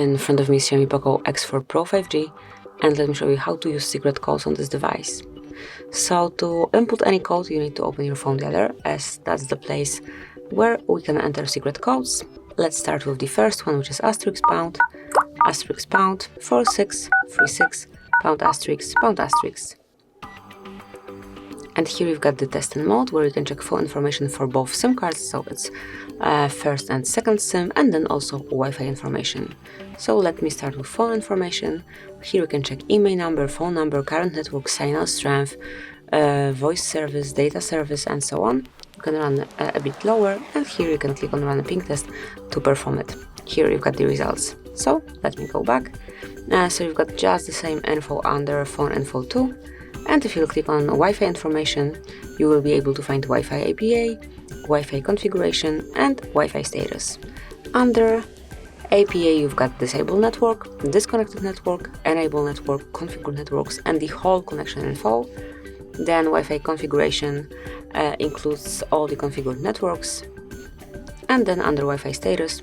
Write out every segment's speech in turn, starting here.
In front of me is Xiaomi POCO X4 Pro 5G, and let me show you how to use secret codes on this device. So to input any code, you need to open your phone dialer, as that's the place where we can enter secret codes. Let's start with the first one, which is asterisk pound 4636 pound asterisk. And here you've got the testing mode, where you can check full information for both SIM cards, so it's first and second SIM, and then also Wi-Fi information. So let me start with phone information. Here you can check email number, phone number, current network, signal strength, voice service, data service, and so on. You can run a bit lower, and here you can click on run a ping test to perform it. Here you've got the results. So let me go back. So you've got just the same info under phone info 2. And if you click on Wi-Fi information, you will be able to find Wi-Fi APA, Wi-Fi configuration, and Wi-Fi status. Under APA, you've got disable network, disconnected network, enable network, configure networks, and the whole connection info. Then Wi-Fi configuration includes all the configured networks. And then under Wi-Fi status,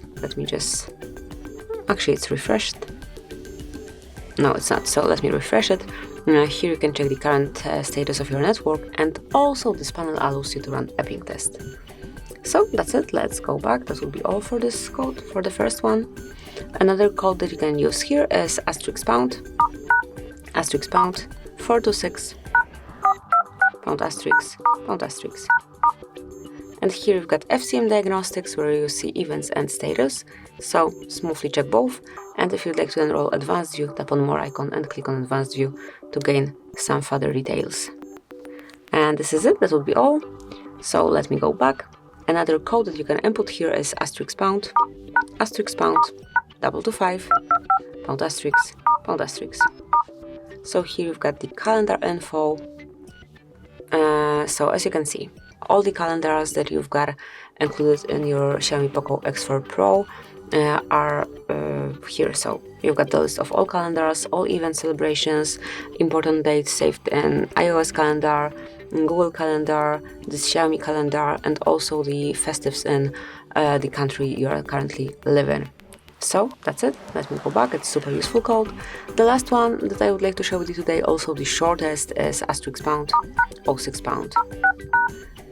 actually it's refreshed. No, it's not, so let me refresh it. Here you can check the current status of your network, and also this panel allows you to run a ping test. So that's it, let's go back. That will be all for this code, for the first one. Another code that you can use here is asterisk pound 426 pound asterisk. And here you've got FCM diagnostics, where you see events and status, so smoothly check both. And if you'd like to enroll advanced view, tap on more icon and click on advanced view to gain some further details. And this is it, that will be all. So let me go back. Another code that you can input here is asterisk pound 225 pound asterisk. So here you've got the calendar info. So as you can see, all the calendars that you've got included in your Xiaomi POCO X4 Pro are here. So you've got the list of all calendars, all event celebrations, important dates saved in iOS calendar, Google calendar, the Xiaomi calendar, and also the festives in the country you are currently living. So that's it, let me go back, it's super useful code. The last one that I would like to share with you today, also the shortest, is asterisk pound 06 pound.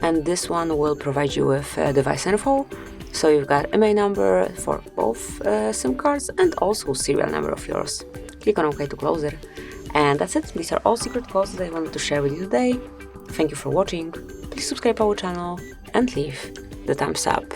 And this one will provide you with device info. So you've got email number for both SIM cards, and also serial number of yours. Click on OK to close it. And that's it, these are all secret codes that I wanted to share with you today. Thank you for watching, please subscribe our channel and leave the thumbs up.